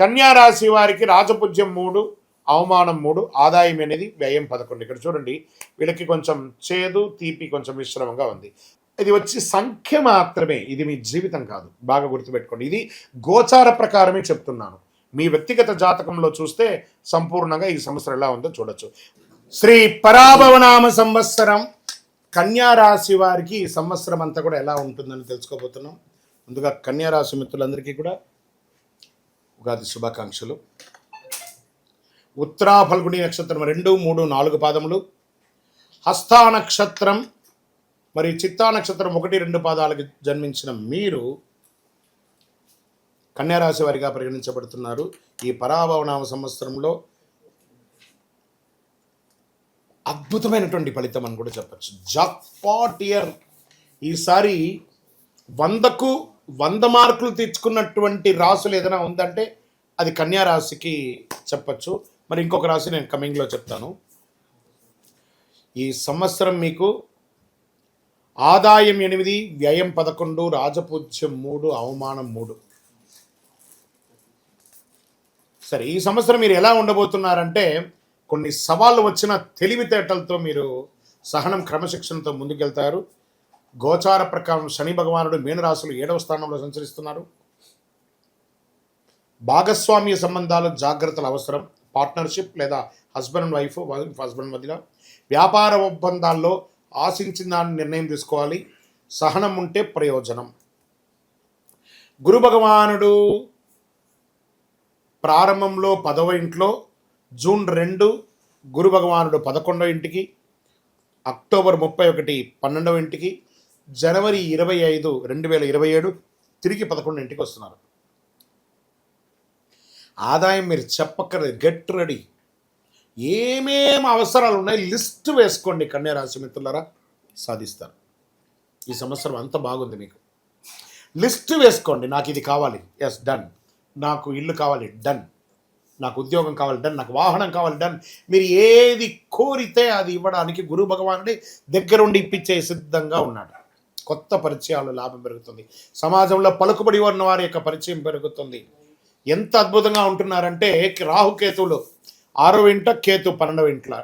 కన్యా రాశి వారికి రాజపూజ్యం 3, అవమానం 3, ఆదాయం అనేది వ్యయం 11. ఇక్కడ చూడండి, వీళ్ళకి కొంచెం చేదు తీపి కొంచెం మిశ్రమంగా ఉంది. ఇది వచ్చి సంఖ్య మాత్రమే, ఇది మీ జీవితం కాదు. బాగా గుర్తుపెట్టుకోండి, ఇది గోచార ప్రకారమే చెప్తున్నాను. మీ వ్యక్తిగత జాతకంలో చూస్తే సంపూర్ణంగా ఈ సంవత్సరం ఎలా ఉందో చూడొచ్చు. శ్రీ పరాభవనామ సంవత్సరం కన్యా రాశి వారికి ఈ సంవత్సరం అంతా కూడా ఎలా ఉంటుందని తెలుసుకోబోతున్నాం. ముందుగా కన్యా రాశి మిత్రులందరికీ కూడా ఉగాది శుభాకాంక్షలు. ఉత్తరా ఫల్గుని నక్షత్రం 2, 3, 4 పాదములు, హస్తా నక్షత్రం మరియు చిత్తా నక్షత్రం 1, 2 పాదాలకు జన్మించిన మీరు కన్యారాశి వారిగా పరిగణించబడుతున్నారు. ఈ పరాభవనామ సంవత్సరంలో అద్భుతమైనటువంటి ఫలితం అని కూడా చెప్పచ్చు. Jackpot year. ఈసారి 100కు 100 మార్కులు తెచ్చుకున్నటువంటి రాశులు ఏదైనా ఉందంటే అది కన్యా రాశికి చెప్పచ్చు. మరి ఇంకొక రాశి నేను కమింగ్లో చెప్తాను. ఈ సంవత్సరం మీకు ఆదాయం 8, వ్యయం 11, రాజపూజ్యం 3, అవమానం 3. సరే, ఈ సంవత్సరం మీరు ఎలా ఉండబోతున్నారంటే కొన్ని సవాళ్ళు వచ్చిన తెలివితేటలతో మీరు సహనం క్రమశిక్షణతో ముందుకెళ్తారు. గోచార ప్రకారం శని భగవానుడు మీనరాశులు 7వ స్థానంలో సంచరిస్తున్నారు. భాగస్వామ్య సంబంధాలు జాగ్రత్తలు అవసరం. పార్ట్నర్షిప్ లేదా హస్బెండ్ అండ్ వైఫ్ హస్బెండ్ మధ్యలో వ్యాపార ఒప్పందాల్లో ఆశించిన దాన్ని నిర్ణయం తీసుకోవాలి. సహనం ఉంటే ప్రయోజనం. గురు భగవానుడు ప్రారంభంలో 10వ ఇంట్లో, జూన్ 2 గురు భగవానుడు 11వ ఇంటికి, అక్టోబర్ 31 12వ ఇంటికి, జనవరి 25 2027 తిరిగి 11వ ఇంటికి వస్తున్నారు. ఆదాయం మీరు చెప్పక్కర్లేదు, గెట్ రెడీ. ఏమేమి అవసరాలు ఉన్నాయి లిస్ట్ వేసుకోండి. కన్యా రాశి మిత్రులారా, సాధిస్తారు. ఈ సంవత్సరం అంత బాగుంది మీకు. లిస్ట్ వేసుకోండి. నాకు ఇది కావాలి, ఎస్ డన్. నాకు ఇల్లు కావాలి, డన్. నాకు ఉద్యోగం కావాలి, డన్. నాకు వాహనం కావాలి, డన్. మీరు ఏది కోరితే అది ఇవ్వడానికి గురు భగవానుడి దగ్గరుండి ఇప్పించే సిద్ధంగా ఉన్నాడు. కొత్త పరిచయాలు, లాభం పెరుగుతుంది. సమాజంలో పలుకుబడి ఉన్న వారి యొక్క పరిచయం పెరుగుతుంది. ఎంత అద్భుతంగా ఉంటున్నారంటే రాహుకేతువులు 6వ ఇంట, కేతు 12వ ఇంట్ల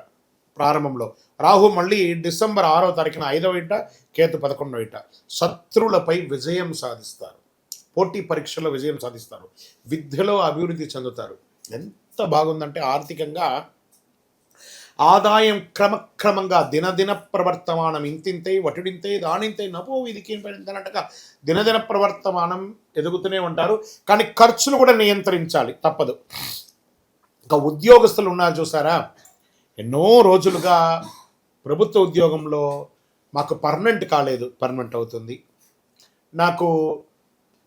ప్రారంభంలో. రాహు మళ్ళీ డిసెంబర్ 6వ తారీఖున 5వ ఇంట, కేతు 11వ ఇంట. శత్రువులపై విజయం సాధిస్తారు. పోటీ పరీక్షలో విజయం సాధిస్తారు. విద్యలో అభివృద్ధి చెందుతారు. ఎంత బాగుందంటే ఆర్థికంగా ఆదాయం క్రమక్రమంగా దినదిన ప్రవర్తమానం ఇంతింతై వటుడింతై దానింతై నపో విధికి అన్నట్టుగా దినదిన ప్రవర్తమానం ఎదుగుతూనే ఉంటారు. కానీ ఖర్చులు కూడా నియంత్రించాలి, తప్పదు. ఇంకా ఉద్యోగస్తులు ఉన్నారు చూసారా, ఎన్నో రోజులుగా ప్రభుత్వ ఉద్యోగంలో మాకు పర్మనెంట్ కాలేదు, పర్మనెంట్ అవుతుంది. నాకు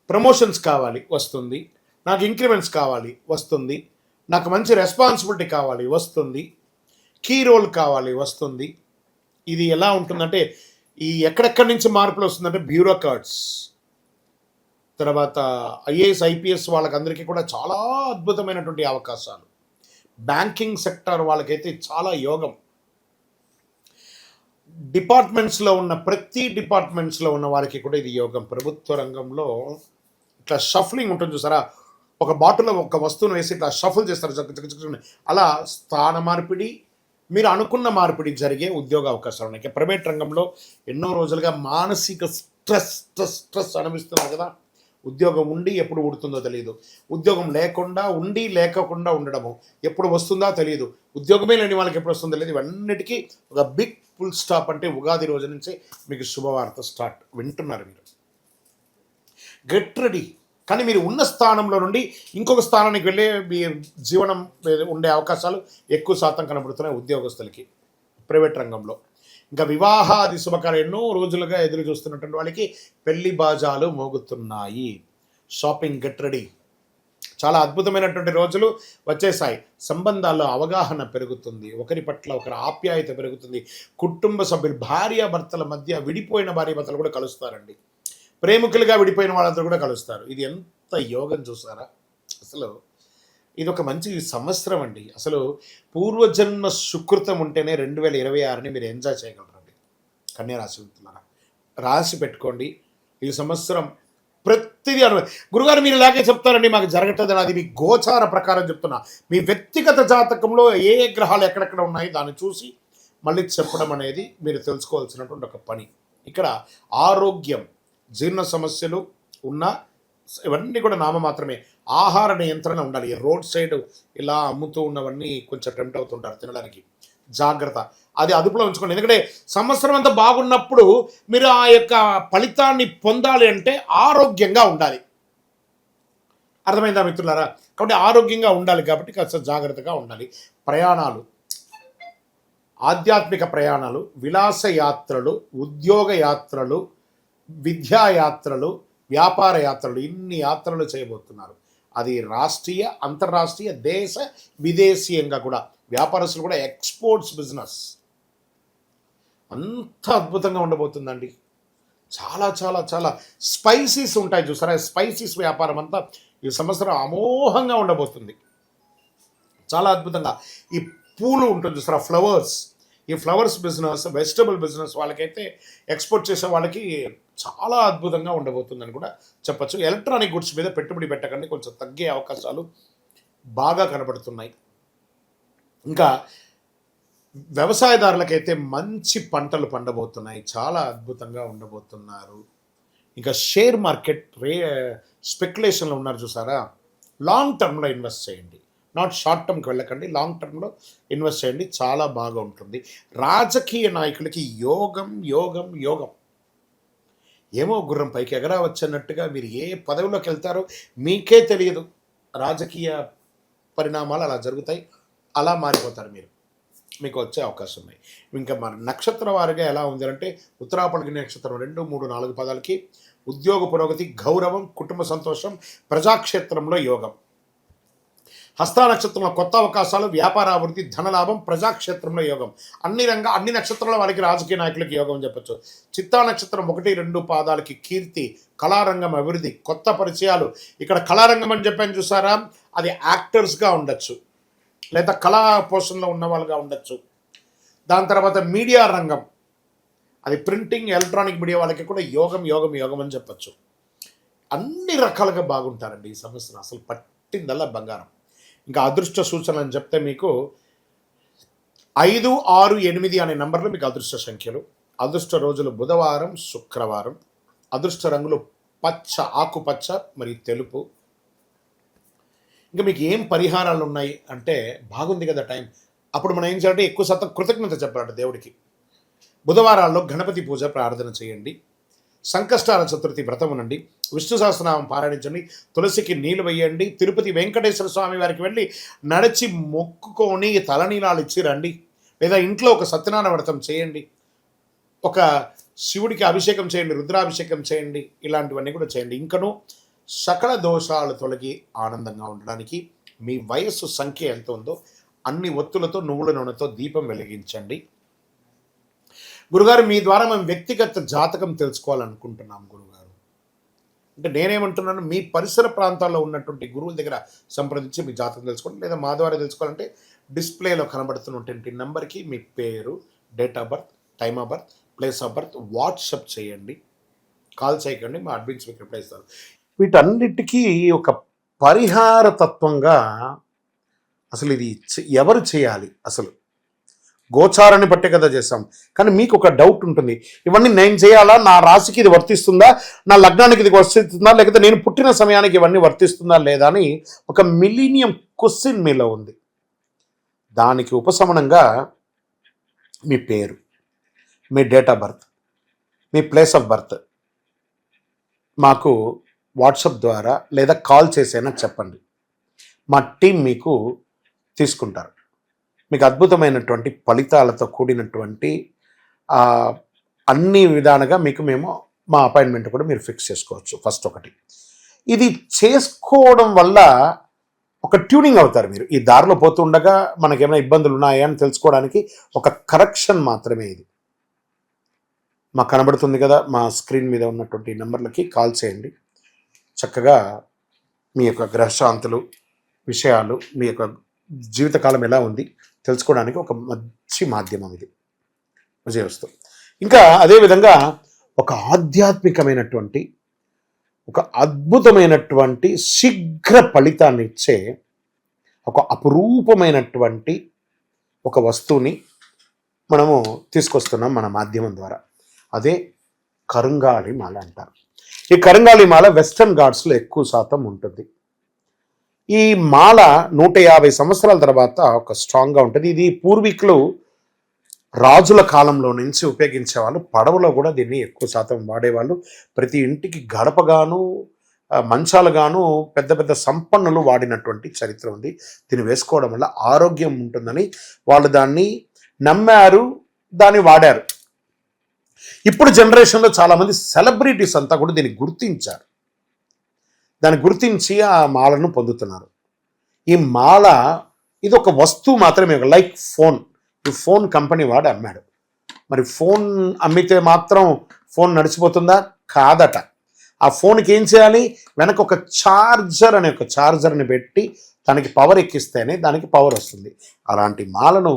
ప్రమోషన్స్ కావాలి, వస్తుంది. నాకు ఇంక్రిమెంట్స్ కావాలి, వస్తుంది. నాకు మంచి రెస్పాన్సిబిలిటీ కావాలి, వస్తుంది. కీ రోల్ కావాలి, వస్తుంది. ఇది ఎలా ఉంటుందంటే ఈ ఎక్కడెక్కడి నుంచి మార్పులు వస్తుందంటే బ్యూరోక్రాట్స్, తర్వాత ఐఏఎస్ ఐపీఎస్ వాళ్ళకందరికీ కూడా చాలా అద్భుతమైనటువంటి అవకాశాలు. బ్యాంకింగ్ సెక్టర్ వాళ్ళకైతే చాలా యోగం. డిపార్ట్మెంట్స్లో ఉన్న ప్రతి డిపార్ట్మెంట్స్లో ఉన్న వారికి కూడా ఇది యోగం. ప్రభుత్వ రంగంలో ఇట్లా షఫ్లింగ్ ఉంటుంది చూసారా, ఒక బాటిల్లో ఒక వస్తువును వేసి ఇట్లా షఫుల్ చేస్తారు, అలా స్థాన మార్పిడి, మీరు అనుకున్న మార్పిడి జరిగే ఉద్యోగ అవకాశాలు ఉన్నాయి. ప్రైవేట్ రంగంలో ఎన్నో రోజులుగా మానసిక స్ట్రెస్ అనిపిస్తున్నారు కదా. ఉద్యోగం ఉండి ఎప్పుడు ఉడుతుందో తెలియదు, ఉద్యోగం లేకుండా ఉండి లేకుండా ఉండడము ఎప్పుడు వస్తుందో తెలియదు, ఉద్యోగమే లేని వాళ్ళకి ఎప్పుడు వస్తుందో తెలియదు. ఇవన్నిటికీ ఒక బిగ్ ఫుల్ స్టాప్ అంటే ఉగాది రోజు నుంచి మీకు శుభవార్త స్టార్ట్. వింటున్నారు మీరు, గెట్ రెడీ. కానీ మీరు ఉన్న స్థానంలో నుండి ఇంకొక స్థానానికి వెళ్ళే మీ జీవనం ఉండే అవకాశాలు ఎక్కువ శాతం కనబడుతున్నాయి ఉద్యోగస్తులకి ప్రైవేట్ రంగంలో. ఇంకా వివాహాది శుభకార్యం ఎన్నో రోజులుగా ఎదురు చూస్తున్నటువంటి వాళ్ళకి పెళ్లి బాజాలు మోగుతున్నాయి. Shopping, get ready. చాలా అద్భుతమైనటువంటి రోజులు వచ్చేసాయి. సంబంధాల్లో అవగాహన పెరుగుతుంది, ఒకరి పట్ల ఒకరి ఆప్యాయత పెరుగుతుంది. కుటుంబ సభ్యులు, భార్యాభర్తల మధ్య విడిపోయిన భార్యాభర్తలు కూడా కలుస్తారండి. ప్రేమికులుగా విడిపోయిన వాళ్ళందరూ కూడా కలుస్తారు. ఇది ఎంత యోగం చూసారా. అసలు ఇది ఒక మంచి సంవత్సరం అండి. అసలు పూర్వజన్మ సుకృతం ఉంటేనే 2026ని మీరు ఎంజాయ్ చేయగలరండి. కన్యా రాశి మిత్రులారా, రాసి పెట్టుకోండి. ఈ సంవత్సరం ప్రతిదీ గురుగారు మీరు ఇలాగే చెప్తారండి మాకు జరగట్లేదు, అది మీ గోచార ప్రకారం చెప్తున్నా. మీ వ్యక్తిగత జాతకంలో ఏ ఏ గ్రహాలు ఎక్కడెక్కడ ఉన్నాయి దాన్ని చూసి మళ్ళీ చెప్పడం అనేది మీరు తెలుసుకోవాల్సినటువంటి ఒక పని. ఇక్కడ ఆరోగ్యం, జీర్ణ సమస్యలు ఉన్న ఇవన్నీ కూడా నామమాత్రమే. ఆహార నియంత్రణ ఉండాలి. రోడ్ సైడ్ ఇలా అమ్ముతూ ఉన్నవన్నీ కొంచెం టెంప్ట్ అవుతుంటారు తినడానికి, జాగ్రత్త, అది అదుపులో ఉంచుకోండి. ఎందుకంటే సంవత్సరం అంతా బాగున్నప్పుడు మీరు ఆ యొక్క ఫలితాన్ని పొందాలి అంటే ఆరోగ్యంగా ఉండాలి. అర్థమైందా మిత్రులారా? కాబట్టి ఆరోగ్యంగా ఉండాలి కాబట్టి కాస్త జాగ్రత్తగా ఉండాలి. ప్రయాణాలు, ఆధ్యాత్మిక ప్రయాణాలు, విలాస యాత్రలు, ఉద్యోగ యాత్రలు, విద్యాయాత్రలు, వ్యాపార యాత్రలు, ఇన్ని యాత్రలు చేయబోతున్నారు. అది రాష్ట్రీయ, అంతర్రాష్ట్రీయ, దేశ విదేశీయంగా కూడా. వ్యాపారస్తులు కూడా ఎక్స్పోర్ట్స్ బిజినెస్ అంత అద్భుతంగా ఉండబోతుందండి. చాలా చాలా చాలా స్పైసీస్ ఉంటాయి చూసారా, స్పైసీస్ వ్యాపారం అంతా ఈ సంవత్సరం అమోఘంగా ఉండబోతుంది. చాలా అద్భుతంగా. ఈ పూలు ఉంటుంది చూసారా, ఫ్లవర్స్, ఈ ఫ్లవర్స్ బిజినెస్, వెజిటబుల్ బిజినెస్ వాళ్ళకైతే, ఎక్స్పోర్ట్ చేసే వాళ్ళకి చాలా అద్భుతంగా ఉండబోతుందని కూడా చెప్పచ్చు. ఎలక్ట్రానిక్ గుడ్స్ మీద పెట్టుబడి పెట్టకండి, కొంచెం తగ్గే అవకాశాలు బాగా కనబడుతున్నాయి. ఇంకా వ్యవసాయదారులకైతే మంచి పంటలు పండబోతున్నాయి, చాలా అద్భుతంగా ఉండబోతున్నారు. ఇంకా షేర్ మార్కెట్ స్పెక్యులేషన్లో ఉన్నారు చూసారా, లాంగ్ టర్మ్లో ఇన్వెస్ట్ చేయండి, నాట్ షార్ట్ టర్మ్కి వెళ్ళకండి, లాంగ్ టర్మ్లో ఇన్వెస్ట్ చేయండి, చాలా బాగా ఉంటుంది. రాజకీయ నాయకులకి యోగం యోగం యోగం. ఏమో గుర్రం పైకి ఎగరావచ్చన్నట్టుగా మీరు ఏ పదవిలోకి వెళ్తారో మీకే తెలియదు. రాజకీయ పరిణామాలు అలా జరుగుతాయి, అలా మారిపోతారు మీరు, మీకు వచ్చే అవకాశం ఉన్నాయి. ఇంకా మన నక్షత్ర వారిగా ఎలా ఉంది అంటే, ఉత్తరాపల్లి నక్షత్రం 2, 3, 4 పదాలకి ఉద్యోగ పురోగతి, గౌరవం, కుటుంబ సంతోషం, ప్రజాక్షేత్రంలో యోగం. హస్త నక్షత్రంలో కొత్త అవకాశాలు, వ్యాపార అభివృద్ధి, ధనలాభం, ప్రజాక్షేత్రంలో యోగం. అన్ని నక్షత్రాల వారికి రాజకీయ నాయకులకి యోగం అని చెప్పచ్చు. చిత్తా నక్షత్రం 1, 2 పాదాలకి కీర్తి, కళారంగం అభివృద్ధి, కొత్త పరిచయాలు. ఇక్కడ కళారంగం అని చెప్పాను చూసారా, అది యాక్టర్స్గా ఉండొచ్చు, లేదా కళా పోషణలో ఉన్న వాళ్ళుగా ఉండొచ్చు. దాని తర్వాత మీడియా రంగం, అది ప్రింటింగ్, ఎలక్ట్రానిక్ మీడియా వాళ్ళకి కూడా యోగం యోగం యోగం అని చెప్పచ్చు. అన్ని రకాలుగా బాగుంటారండి ఈ సంవత్సరం, అసలు పట్టిందల్లా బంగారం. ఇంకా అదృష్ట సూచనలు అని చెప్తే మీకు 5, 6, 8 అనే నంబర్లు మీకు అదృష్ట సంఖ్యలు. అదృష్ట రోజులు బుధవారం, శుక్రవారం. అదృష్ట రంగులు పచ్చ, ఆకుపచ్చ మరియు తెలుపు. ఇంకా మీకు ఏం పరిహారాలు ఉన్నాయి అంటే, బాగుంది కదా టైం, అప్పుడు మనం ఏం చేయాలంటే ఎక్కువ శాతం కృతజ్ఞత చెప్పాలంటే దేవుడికి. బుధవారాల్లో గణపతి పూజ ప్రార్థన చేయండి, సంకష్టాల చతుర్థి వ్రతం ఉండండి, విష్ణు సహస్రనామం పారాయణించండి, తులసికి నీళ్ళు వేయండి, తిరుపతి వెంకటేశ్వర స్వామి వారికి వెళ్ళి నడిచి మొక్కుకొని తలనీలాలు ఇచ్చి రండి, లేదా ఇంట్లో ఒక సత్యనారాయణ వ్రతం చేయండి, ఒక శివుడికి అభిషేకం చేయండి, రుద్రాభిషేకం చేయండి, ఇలాంటివన్నీ కూడా చేయండి. ఇంకను సకల దోషాలు తొలగి ఆనందంగా ఉండడానికి మీ వయస్సు సంఖ్య ఎంత ఉందో అన్ని ఒత్తులతో, నువ్వుల నూనెతో దీపం వెలిగించండి. గురుగారు, మీ ద్వారా మేము వ్యక్తిగత జాతకం తెలుసుకోవాలనుకుంటున్నాం గురుగారు అంటే, నేనేమంటున్నాను, మీ పరిసర ప్రాంతాల్లో ఉన్నటువంటి గురువుల దగ్గర సంప్రదించి మీ జాతకం తెలుసుకోండి, లేదా మా ద్వారా తెలుసుకోవాలంటే డిస్ప్లేలో కనబడుతున్నటువంటి నెంబర్కి మీ పేరు, date of birth, time of birth, place of birth WhatsApp చేయండి, కాల్ చేయకండి, మా అడ్మిన్స్ మీకు రిప్లై ఇస్తారు. వీటన్నిటికీ ఒక పరిహార తత్వంగా అసలు ఇది ఎవరు చేయాలి? అసలు గోచారాన్ని బట్టే కదా చేస్తాం, కానీ మీకు ఒక డౌట్ ఉంటుంది, ఇవన్నీ నేను చేయాలా, నా రాశికి ఇది వర్తిస్తుందా, నా లగ్నానికి ఇది వర్తిస్తుందా, లేకపోతే నేను పుట్టిన సమయానికి ఇవన్నీ వర్తిస్తుందా లేదా అని ఒక మిలీనియం క్వశ్చన్ మీలో ఉంది. దానికి ఉపశమనంగా మీ పేరు, మీ డేట్ ఆఫ్ బర్త్, మీ ప్లేస్ ఆఫ్ బర్త్ మాకు వాట్సాప్ ద్వారా లేదా కాల్ చేసైనా చెప్పండి, మా టీం మీకు తీసుకుంటారు. మీకు అద్భుతమైనటువంటి ఫలితాలతో కూడినటువంటి అన్ని విధాలుగా మేము మా అపాయింట్మెంట్ కూడా మీరు ఫిక్స్ చేసుకోవచ్చు. ఫస్ట్ ఒకటి, ఇది చేసుకోవడం వల్ల ఒక ట్యూనింగ్ అవుతారు మీరు. ఈ దారిలో పోతుండగా మనకేమైనా ఇబ్బందులు ఉన్నాయా అని తెలుసుకోవడానికి ఒక కరెక్షన్ మాత్రమే ఇది. మాకు కనబడుతుంది కదా, మా స్క్రీన్ మీద ఉన్నటువంటి నెంబర్లకి కాల్ చేయండి. చక్కగా మీ యొక్క గ్రహశాంతులు, విషయాలు, మీ యొక్క జీవితకాలం ఎలా ఉంది తెలుసుకోవడానికి ఒక మంచి మాధ్యమం ఇది. విజయవస్తు. ఇంకా అదేవిధంగా ఒక ఆధ్యాత్మికమైనటువంటి ఒక అద్భుతమైనటువంటి శీఘ్ర ఫలితాన్ని ఇచ్చే ఒక అపురూపమైనటువంటి ఒక వస్తువుని మనము తీసుకొస్తున్నాం మన మాధ్యమం ద్వారా. అదే కరుంగాళి మాల అంటారు. ఈ కరుంగాళి మాల వెస్టర్న్ ఘాట్స్లో ఎక్కువ శాతం ఉంటుంది. ఈ మాల 150 సంవత్సరాల తర్వాత ఒక స్ట్రాంగ్గా ఉంటుంది. ఇది పూర్వీకులు రాజుల కాలంలో నుంచి ఉపయోగించేవాళ్ళు. పడవలో కూడా దీన్ని ఎక్కువ శాతం వాడేవాళ్ళు. ప్రతి ఇంటికి గడపగాను మంచాలుగాను పెద్ద పెద్ద సంపన్నులు వాడినటువంటి చరిత్ర ఉంది. దీన్ని వేసుకోవడం వల్ల ఆరోగ్యం ఉంటుందని వాళ్ళు దాన్ని నమ్మారు, దాన్ని వాడారు. ఇప్పుడు జనరేషన్లో చాలామంది సెలబ్రిటీస్ అంతా కూడా దీన్ని గుర్తించారు. దాన్ని గుర్తించి ఆ మాలను పొందుతున్నారు. ఈ మాల ఇది ఒక వస్తువు మాత్రమే, లైక్ ఫోన్. ఈ ఫోన్ కంపెనీ వాడు అమ్మాడు. మరి ఫోన్ అమ్మితే మాత్రం ఫోన్ నడిచిపోతుందా? కాదట. ఆ ఫోన్కి ఏం చేయాలి? వెనక ఒక ఛార్జర్ని పెట్టి దానికి పవర్ ఎక్కిస్తేనే దానికి పవర్ వస్తుంది. అలాంటి మాలను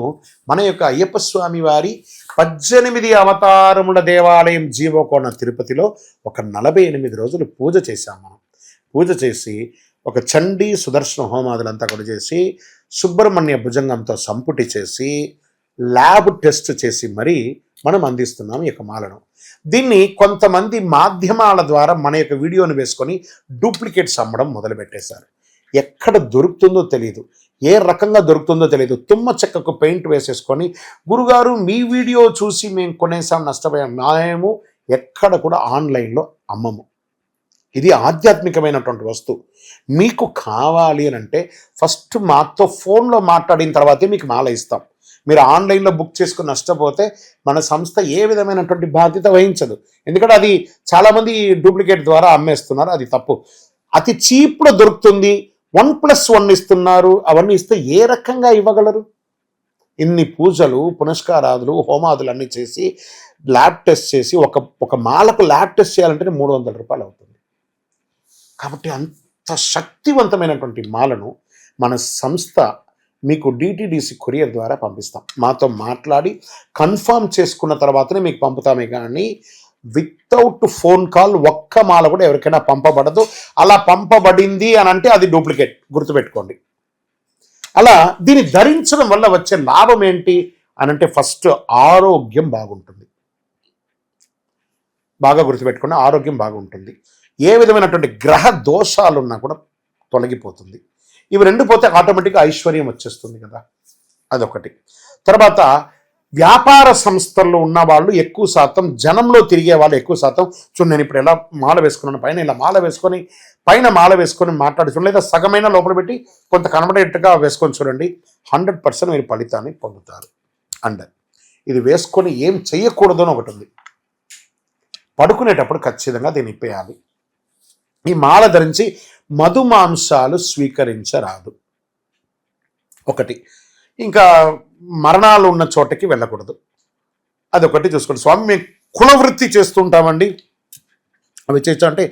మన యొక్క అయ్యప్ప స్వామి వారి 18 అవతారముల దేవాలయం జీవకోణ తిరుపతిలో ఒక 48 రోజులు పూజ చేశాం మనం. పూజ చేసి ఒక చండీ సుదర్శన హోమాదులంతా కూడా చేసి సుబ్రహ్మణ్య భుజంగంతో సంపుటి చేసి ల్యాబ్ టెస్ట్ చేసి మరీ మనం అందిస్తున్నాం ఈ యొక్క మాలను. దీన్ని కొంతమంది మాధ్యమాల ద్వారా మన యొక్క వీడియోని వేసుకొని డూప్లికేట్స్ అమ్మడం మొదలుపెట్టేశారు. ఎక్కడ దొరుకుతుందో తెలియదు, ఏ రకంగా దొరుకుతుందో తెలియదు. తుమ్మ చెక్కకు పెయింట్ వేసేసుకొని గురుగారు మీ వీడియో చూసి మేము కొనేసాం నష్టపోయాం. మేము ఎక్కడ కూడా ఆన్లైన్లో అమ్మము. ఇది ఆధ్యాత్మికమైనటువంటి వస్తువు. మీకు కావాలి అని అంటే ఫస్ట్ మాతో ఫోన్లో మాట్లాడిన తర్వాతే మీకు మాల ఇస్తాం. మీరు ఆన్లైన్లో బుక్ చేసుకుని నష్టపోతే మన సంస్థ ఏ విధమైనటువంటి బాధ్యత వహించదు. ఎందుకంటే అది చాలామంది డూప్లికేట్ ద్వారా అమ్మేస్తున్నారు, అది తప్పు. అతి చీప్లో దొరుకుతుంది, 1+1 ఇస్తున్నారు. అవన్నీ ఇస్తే ఏ రకంగా ఇవ్వగలరు? ఇన్ని పూజలు పునస్కారాదులు హోమాదులు అన్నీ చేసి ల్యాబ్ టెస్ట్ చేసి ఒక మాలకు ల్యాబ్ టెస్ట్ చేయాలంటే 300 రూపాయలు అవుతుంది. కాబట్టి అంత శక్తివంతమైనటువంటి మాలను మన సంస్థ మీకు డిటిడిసి కొరియర్ ద్వారా పంపిస్తాం. మాతో మాట్లాడి కన్ఫర్మ్ చేసుకున్న తర్వాతనే మీకు పంపుతామే కానీ వితౌట్ ఫోన్ కాల్ ఒక్క మాల కూడా ఎవరికైనా పంపబడదు. అలా పంపబడింది అని అంటే అది డూప్లికేట్, గుర్తుపెట్టుకోండి. అలా దీన్ని ధరించడం వల్ల వచ్చే లాభం ఏంటి అని అంటే ఫస్ట్ ఆరోగ్యం బాగుంటుంది. బాగా గుర్తుపెట్టుకోండి, ఆరోగ్యం బాగుంటుంది. ఏ విధమైనటువంటి గ్రహ దోషాలున్నా కూడా తొలగిపోతుంది. ఇవి రెండు పోతే ఆటోమేటిక్గా ఐశ్వర్యం వచ్చేస్తుంది కదా, అదొకటి. తర్వాత వ్యాపార సంస్థల్లో ఉన్న వాళ్ళు ఎక్కువ శాతం, జనంలో తిరిగే వాళ్ళు ఎక్కువ శాతం, చూడండి నేను ఇప్పుడు ఎలా మాల వేసుకున్నాను, పైన ఇలా మాల వేసుకొని పైన మాల వేసుకొని మాట్లాడుతున్నాను, లేదా సగమైన లోపల పెట్టి కొంత కనబడేట్టుగా వేసుకొని చూడండి, 100% మీరు ఫలితాన్ని పొందుతారు. అండ్ ఇది వేసుకొని ఏం చెయ్యకూడదు అని ఒకటి ఉంది. పడుకునేటప్పుడు ఖచ్చితంగా దీన్ని ఇప్పేయాలి. ఈ మాల ధరించి మధుమాంసాలు స్వీకరించరాదు ఒకటి. ఇంకా మరణాలు ఉన్న చోటకి వెళ్ళకూడదు, అదొకటి చూసుకోండి. స్వామి మేము కులవృత్తి చేస్తుంటామండి, అవి చేయొచ్చు అంటే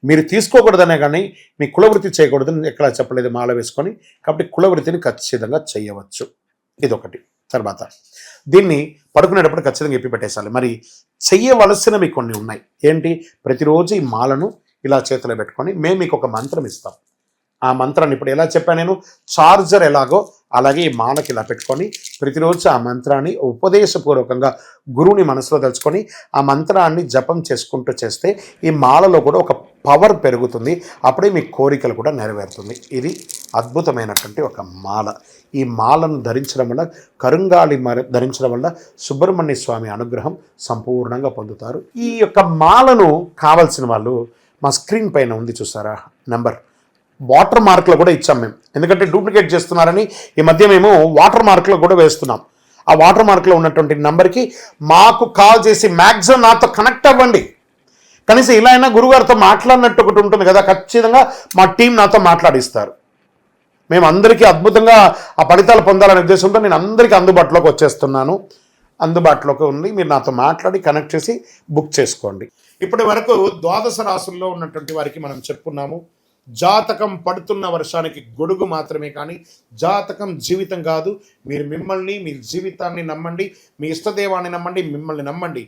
మీరు తీసుకోకూడదనే కానీ మీ కులవృత్తి చేయకూడదని ఎక్కడా చెప్పలేదు మాల వేసుకొని. కాబట్టి కులవృత్తిని ఖచ్చితంగా చేయవచ్చు, ఇదొకటి. తర్వాత దీన్ని పడుకునేటప్పుడు ఖచ్చితంగా ఎప్పి పెట్టేసాలి. మరి చెయ్యవలసినవి కొన్ని ఉన్నాయి. ఏంటి? ప్రతిరోజు ఈ మాలను ఇలా చేతిలో పెట్టుకొని మేము మీకు ఒక మంత్రం ఇస్తాం. ఆ మంత్రాన్ని ఇప్పుడు ఎలా చెప్పాను నేను, చార్జర్ ఎలాగో అలాగే ఈ మాలకి ఇలా పెట్టుకొని ప్రతిరోజు ఆ మంత్రాన్ని ఉపదేశపూర్వకంగా గురువుని మనసులో తలుచుకొని ఆ మంత్రాన్ని జపం చేసుకుంటూ చేస్తే ఈ మాలలో కూడా ఒక పవర్ పెరుగుతుంది. అప్పుడే మీ కోరికలు కూడా నెరవేరుతుంది. ఇది అద్భుతమైనటువంటి ఒక మాల. ఈ మాలను ధరించడం వల్ల, కరుంగాళి ధరించడం వల్ల సుబ్రహ్మణ్య స్వామి అనుగ్రహం సంపూర్ణంగా పొందుతారు. ఈ యొక్క మాలను కావలసిన వాళ్ళు మా స్క్రీన్ పైన ఉంది చూసారా నెంబర్, వాటర్ మార్క్లో కూడా ఇచ్చాం మేము. ఎందుకంటే డూప్లికేట్ చేస్తున్నారని ఈ మధ్య మేము వాటర్ మార్క్లో కూడా వేస్తున్నాం. ఆ వాటర్ మార్క్లో ఉన్నటువంటి నెంబర్కి మాకు కాల్ చేసి మ్యాక్సిమం నాతో కనెక్ట్ అవ్వండి. కనీసం ఇలా అయినా గురుగారితో మాట్లాడినట్టు ఒకటి ఉంటుంది కదా, ఖచ్చితంగా మా టీం నాతో మాట్లాడిస్తారు. మేము అందరికీ అద్భుతంగా ఆ ఫలితాలు పొందాలనే ఉద్దేశంతో నేను అందరికీ అందుబాటులోకి వచ్చేస్తున్నాను. అందుబాటులోకి ఉంది, మీరు నాతో మాట్లాడి కనెక్ట్ చేసి బుక్ చేసుకోండి. ఇప్పటి వరకు 12 రాసుల్లో ఉన్నటువంటి వారికి మనం చెప్పుకున్నాము. జాతకం పడుతున్న వర్షానికి గొడుగు మాత్రమే కానీ జాతకం జీవితం కాదు. మీరు మిమ్మల్ని, మీ జీవితాన్ని నమ్మండి, మీ ఇష్టదేవాన్ని నమ్మండి, మిమ్మల్ని నమ్మండి.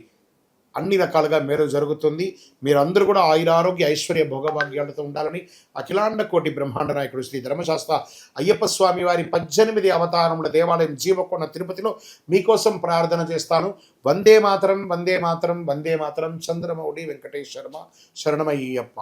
అన్ని రకాలుగా మేలు జరుగుతుంది. మీరందరూ కూడా ఆయురారోగ్య ఐశ్వర్య భోగభాగ్యాలతో ఉండాలని అఖిలాండ కోటి బ్రహ్మాండ నాయకుడు శ్రీ ధర్మశాస్త్ర అయ్యప్ప స్వామి వారి 18 అవతారముల దేవాలయం జీవకొండ తిరుపతిలో మీకోసం ప్రార్థన చేస్తాను. వందే మాతరం, వందే మాతరం, వందే మాతరం. చంద్రమౌళి వెంకటేష్ శర్మ. శరణమయ్యప్ప.